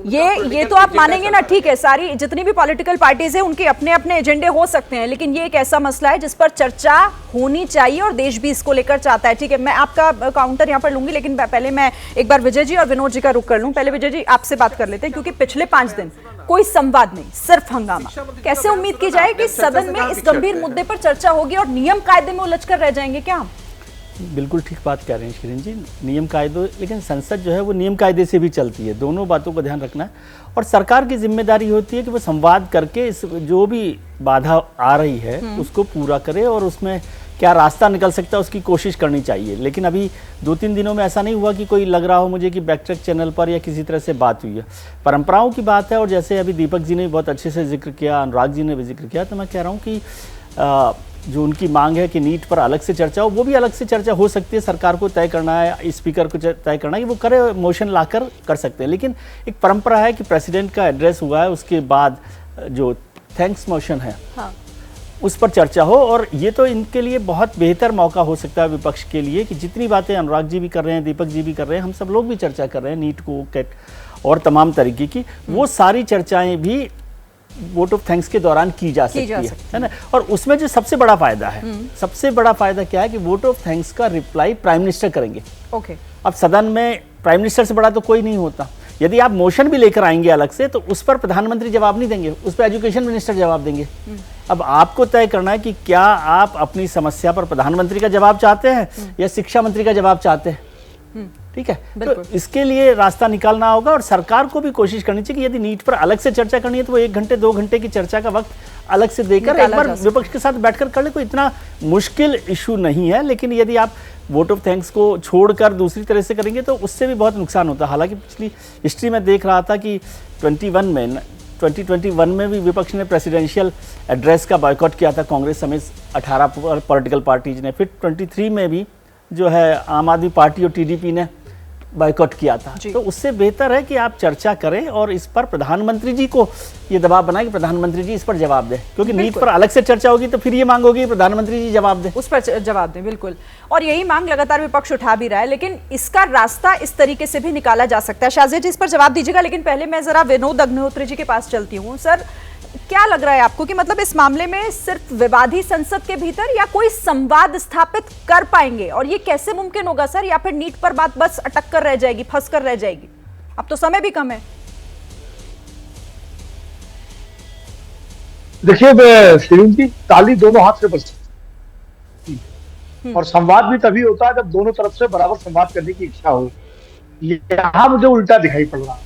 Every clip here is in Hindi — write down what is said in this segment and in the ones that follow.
ये तो आप मानेंगे ना, ठीक है, सारी जितनी भी पॉलिटिकल पार्टीज है उनके अपने अपने एजेंडे हो सकते हैं, लेकिन ये एक ऐसा मसला है जिस पर चर्चा होनी चाहिए और देश भी इसको लेकर चाहता है। ठीक है, मैं आपका काउंटर यहाँ पर लूंगी, लेकिन पहले मैं एक बार विजय जी और विनोद जी का रुख कर लूं। पहले विजय जी आपसे बात कर लेते हैं, क्योंकि पिछले 5 दिन कोई संवाद नहीं, सिर्फ हंगामा। कैसे उम्मीद की जाए कि सदन में इस गंभीर मुद्दे पर चर्चा होगी और नियम कायदे में उलझकर रह जाएंगे क्या हम? बिल्कुल ठीक बात कह रहे हैं शिरीन जी, नियम कायदे, लेकिन संसद जो है वो नियम कायदे से भी चलती है, दोनों बातों का ध्यान रखना है। और सरकार की जिम्मेदारी होती है कि वो संवाद करके इस जो भी बाधा आ रही है उसको पूरा करे और उसमें क्या रास्ता निकल सकता है उसकी कोशिश करनी चाहिए। लेकिन अभी 2-3 दिनों में ऐसा नहीं हुआ कि कोई लग रहा हो मुझे कि बैकट्रैक चैनल पर या किसी तरह से बात हुई है। परंपराओं की बात है, और जैसे अभी दीपक जी ने बहुत अच्छे से जिक्र किया, अनुराग जी ने भी जिक्र किया, तो मैं कह रहा हूँ कि जो उनकी मांग है कि नीट पर अलग से चर्चा हो, वो भी अलग से चर्चा हो सकती है। सरकार को तय करना है, स्पीकर को तय करना है कि वो करे, मोशन लाकर कर सकते हैं। लेकिन एक परंपरा है कि प्रेसिडेंट का एड्रेस हुआ है उसके बाद जो थैंक्स मोशन है, हाँ, उस पर चर्चा हो। और ये तो इनके लिए बहुत बेहतर मौका हो सकता है विपक्ष के लिए कि जितनी बातें अनुराग जी भी कर रहे हैं, दीपक जी भी कर रहे हैं, हम सब लोग भी चर्चा कर रहे हैं नीट को, कैट और तमाम तरीके की, वो सारी चर्चाएं भी वोट ऑफ थैंक्स के दौरान की जा सकती है ना। और उसमें जो सबसे बड़ा फायदा है, सबसे बड़ा फायदा क्या है कि वोट ऑफ थैंक्स का रिप्लाई प्राइम मिनिस्टर करेंगे। ओके, अब सदन में प्राइम मिनिस्टर से बड़ा तो कोई नहीं होता। यदि आप मोशन भी लेकर आएंगे अलग से, तो उस पर प्रधानमंत्री जवाब नहीं देंगे, उस पर एजुकेशन मिनिस्टर जवाब देंगे। अब आपको तय करना है कि क्या आप अपनी समस्या पर प्रधानमंत्री का जवाब चाहते हैं या शिक्षा मंत्री का जवाब चाहते हैं। ठीक है, तो इसके लिए रास्ता निकालना होगा और सरकार को भी कोशिश करनी चाहिए कि यदि नीट पर अलग से चर्चा करनी है तो वो 1 घंटे 2 घंटे की चर्चा का वक्त अलग से देकर एक बार विपक्ष के साथ बैठकर कर ले। कोई इतना मुश्किल इशू नहीं है। लेकिन यदि आप वोट ऑफ थैंक्स को छोड़कर दूसरी तरह से करेंगे तो उससे भी बहुत नुकसान होता है। हालांकि पिछली हिस्ट्री में देख रहा था कि 2021 में भी विपक्ष ने प्रेसिडेंशियल एड्रेस का बॉयकॉट किया था, कांग्रेस समेत 18 पॉलिटिकल पार्टीज ने। फिर 23 में भी जो है आम आदमी पार्टी और टीडीपी ने बाइकआउट किया था। तो उससे बेहतर है कि आप चर्चा करें और इस पर प्रधानमंत्री जी को ये दबाव बनाए कि प्रधानमंत्री जी इस पर जवाब दें, क्योंकि नीट पर अलग से चर्चा होगी तो फिर ये मांग होगी प्रधानमंत्री जी जवाब दें, उस पर जवाब दें। बिल्कुल, और यही मांग लगातार विपक्ष उठा भी रहा है, लेकिन इसका रास्ता इस तरीके से भी निकाला जा सकता है। शाजिया जी इस पर जवाब दीजिएगा, लेकिन पहले मैं जरा विनोद अग्निहोत्री जी के पास चलती हूँ। सर, क्या लग रहा है आपको कि मतलब इस मामले में सिर्फ विवादी संसद के भीतर या कोई संवाद स्थापित कर पाएंगे, और ये कैसे मुमकिन होगा सर? या फिर नीट पर बात बस अटक कर रह जाएगी, फंस कर रह जाएगी? अब तो समय भी कम है। देखिए शिरीन जी, ताली दोनों हाथ से बजती है और संवाद भी तभी होता है जब दोनों तरफ से बराबर संवाद करने की इच्छा हो। यहाँ मुझे उल्टा दिखाई पड़ रहा है।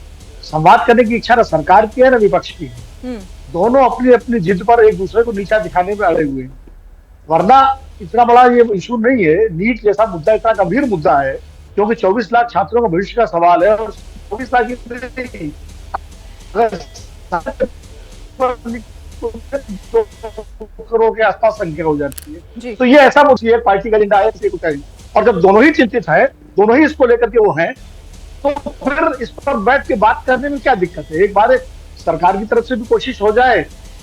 संवाद करने की इच्छा ना सरकार की है ना विपक्ष की है। दोनों अपनी अपनी जिद पर एक दूसरे को नीचा दिखाने में अड़े हुए हैं। वरना इतना बड़ा ये इशू नहीं है। नीट जैसा मुद्दा इतना गंभीर मुद्दा है क्योंकि 24 लाख छात्रों का भविष्य का सवाल है और 24 लाख करोड़ के आसपास संख्या हो जाती है। तो ये ऐसा मुद्दा पार्टी का एजेंडा है और जब दोनों ही चिंतित है, दोनों ही इसको लेकर के वो हैं, तो फिर इस पर बैठ के बात करने में क्या दिक्कत है? एक बार सरकार की तरफ से भी कोशिश हो जाए,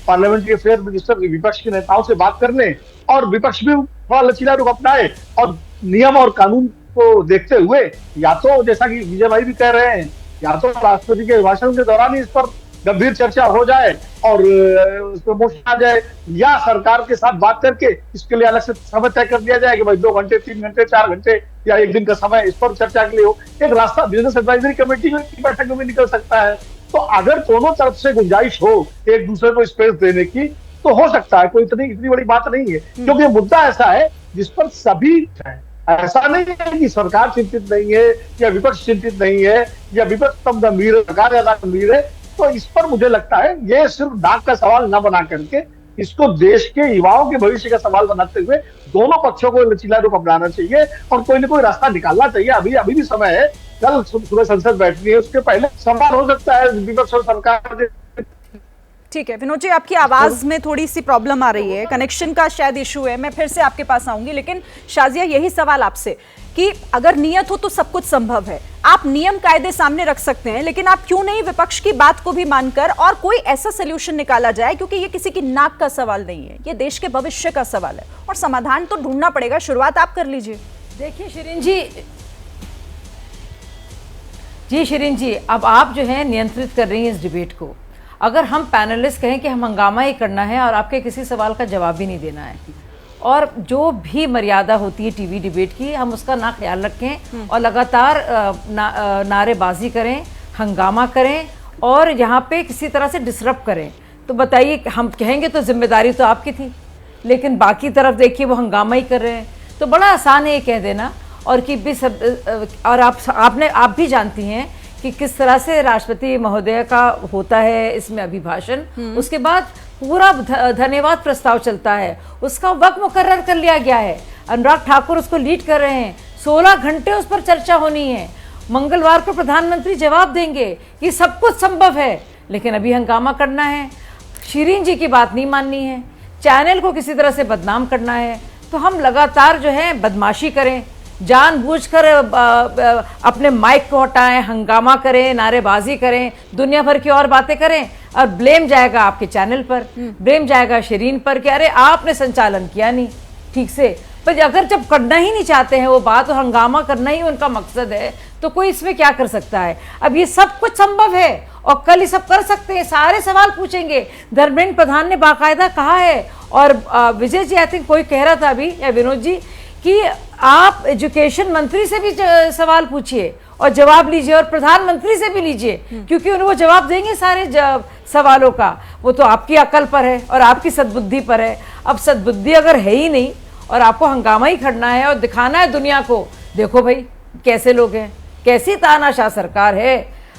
पार्लियामेंट्री अफेयर मिनिस्टर विपक्ष के नेताओं से बात करने, और विपक्ष भी थोड़ा लचीला रुख अपनाए और नियम और कानून को देखते हुए या तो जैसा कि विजय भाई भी कह रहे हैं, या तो राष्ट्रपति के भाषण के दौरान ही इस पर गंभीर चर्चा हो जाए और उस पर मोशन आ जाए, या सरकार के साथ बात करके इसके लिए अलग से समय तय कर दिया जाए कि भाई 2 घंटे 3 घंटे 4 घंटे या 1 दिन का समय इस पर चर्चा के लिए हो। एक रास्ता बिजनेस एडवाइजरी कमेटी की बैठक में भी निकल सकता है। तो अगर दोनों तरफ से गुंजाइश हो एक दूसरे को स्पेस देने की तो हो सकता है, कोई इतनी बड़ी बात नहीं है, क्योंकि मुद्दा ऐसा है जिस पर सभी है। ऐसा नहीं है कि सरकार चिंतित नहीं है या विपक्ष चिंतित नहीं है या विपक्ष कम गंभीर है, सरकार ज्यादा गंभीर है। तो इस पर मुझे लगता है ये सिर्फ नाक का सवाल न बना करके इसको देश के युवाओं के भविष्य का सवाल बनाते हुए दोनों पक्षों को लचीला रुख अपनाना चाहिए और कोई ना कोई रास्ता निकालना चाहिए। अभी भी समय है, कल सुबह संसद बैठनी है, उसके पहले संवाद हो सकता है विपक्ष और सरकार। ठीक है विनोद जी, आपकी आवाज में थोड़ी सी प्रॉब्लम आ रही है, कनेक्शन का शायद इशू है। मैं फिर से आपके पास आऊंगी, लेकिन शाजिया यही सवाल आपसे कि अगर नियत हो तो सब कुछ संभव है, आप नियम कायदे सामने रख सकते हैं, लेकिन आप क्यों नहीं विपक्ष की बात को भी मानकर और कोई ऐसा सोल्यूशन निकाला जाए, क्योंकि ये किसी की नाक का सवाल नहीं है, ये देश के भविष्य का सवाल है और समाधान तो ढूंढना पड़ेगा। शुरुआत आप कर लीजिए। देखिए शिरीन जी, जी शिरीन जी, अब आप जो है नियंत्रित कर रही हैं इस डिबेट को। अगर हम पैनलिस्ट कहें कि हम हंगामा ही करना है और आपके किसी सवाल का जवाब भी नहीं देना है, और जो भी मर्यादा होती है टीवी डिबेट की, हम उसका ना ख्याल रखें और लगातार नारेबाजी करें, हंगामा करें और यहाँ पे किसी तरह से डिसरप्ट करें, तो बताइए, हम कहेंगे तो जिम्मेदारी तो आपकी थी, लेकिन बाकी तरफ देखिए वो हंगामा ही कर रहे हैं। तो बड़ा आसान है ये कह देना, और कि भी सब, और आप भी जानती हैं कि किस तरह से राष्ट्रपति महोदय का होता है इसमें अभिभाषण, उसके बाद पूरा धन्यवाद प्रस्ताव चलता है, उसका वक्त मुकर्रर कर लिया गया है, अनुराग ठाकुर उसको लीड कर रहे हैं, 16 घंटे उस पर चर्चा होनी है, मंगलवार को प्रधानमंत्री जवाब देंगे, ये सब कुछ संभव है, लेकिन अभी हंगामा करना है, शिरीन जी की बात नहीं माननी है, चैनल को किसी तरह से बदनाम करना है, तो हम लगातार जो है बदमाशी करें, जानबूझकर अपने माइक को हटाएं, हंगामा करें, नारेबाजी करें, दुनिया भर की और बातें करें, और ब्लेम जाएगा आपके चैनल पर, ब्लेम जाएगा शिरीन पर कि अरे आपने संचालन किया नहीं ठीक से। पर अगर जब करना ही नहीं चाहते हैं वो बात, और हंगामा करना ही उनका मकसद है, तो कोई इसमें क्या कर सकता है। अब ये सब कुछ संभव है और कल ये सब कर सकते हैं, सारे सवाल पूछेंगे। धर्मेंद्र प्रधान ने बाकायदा कहा है, और विजय जी आई थिंक कोई कह रहा था अभी, या विनोद जी, कि आप एजुकेशन मंत्री से भी सवाल पूछिए और जवाब लीजिए, और प्रधानमंत्री से भी लीजिए, क्योंकि वो जवाब देंगे सारे सवालों का। वो तो आपकी अकल पर है और आपकी सद्बुद्धि पर है। अब सद्बुद्धि अगर है ही नहीं और आपको हंगामा ही करना है और दिखाना है दुनिया को, देखो भाई कैसे लोग हैं, कैसी तानाशाह सरकार है,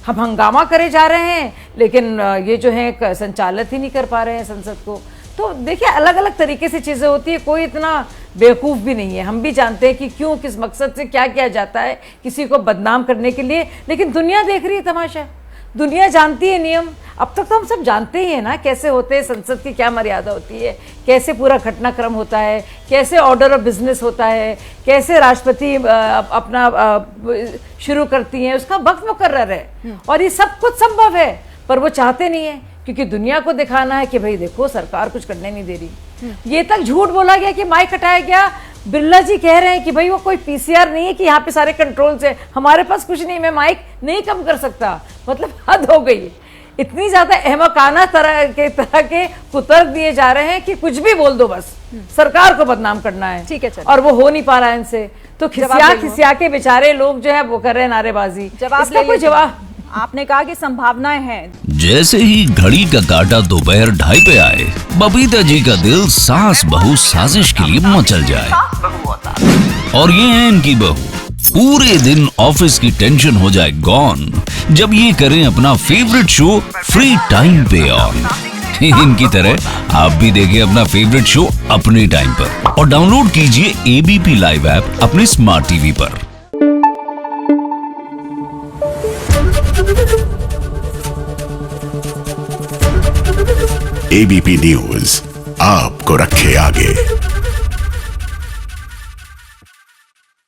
हम हंगामा करे जा रहे हैं, लेकिन ये जो है संचालित ही नहीं कर पा रहे हैं संसद को। तो देखिए, अलग अलग तरीके से चीज़ें होती है, कोई इतना बेवकूफ़ भी नहीं है। हम भी जानते हैं कि क्यों, किस मकसद से क्या किया जाता है किसी को बदनाम करने के लिए, लेकिन दुनिया देख रही है तमाशा, दुनिया जानती है नियम। अब तक तो हम सब जानते ही हैं ना कैसे होते हैं, संसद की क्या मर्यादा होती है, कैसे पूरा घटनाक्रम होता है, कैसे ऑर्डर ऑफ बिजनेस होता है, कैसे राष्ट्रपति अपना शुरू करती हैं, उसका वक्त मुकर्रर है, और ये सब कुछ संभव है, पर वो चाहते नहीं है, क्योंकि दुनिया को दिखाना है कि भाई देखो सरकार कुछ करने नहीं दे रही। ये तक झूठ बोला गया कि माइक हटाया गया, बिरला जी कह रहे हैं कि भाई वो कोई पीसीआर नहीं है कि यहाँ पे सारे कंट्रोल से, हमारे पास कुछ नहीं, मैं माइक नहीं कम कर सकता। मतलब हद हो गई, इतनी ज्यादा अहमकाना तरह के कुतर्क दिए जा रहे हैं कि कुछ भी बोल दो, बस सरकार को बदनाम करना है। ठीक है, और वो हो नहीं पा रहा है इनसे, तो खिसिया के बेचारे लोग जो है वो कर रहे हैं नारेबाजी। इसका कोई जवाब, आपने कहा कि संभावनाएं हैं। जैसे ही घड़ी का काटा दोपहर 2:30 पे आए, बबीता जी का दिल सास बहू साजिश के लिए मचल जाए। और ये है इनकी बहू, पूरे दिन ऑफिस की टेंशन हो जाए गॉन जब ये करें अपना फेवरेट शो फ्री टाइम पे ऑन। इनकी तरह आप भी देखिए अपना फेवरेट शो अपने टाइम पर, और डाउनलोड कीजिए एबीपी लाइव ऐप अपने स्मार्ट टीवी पर। एबीपी न्यूज आपको रखे आगे।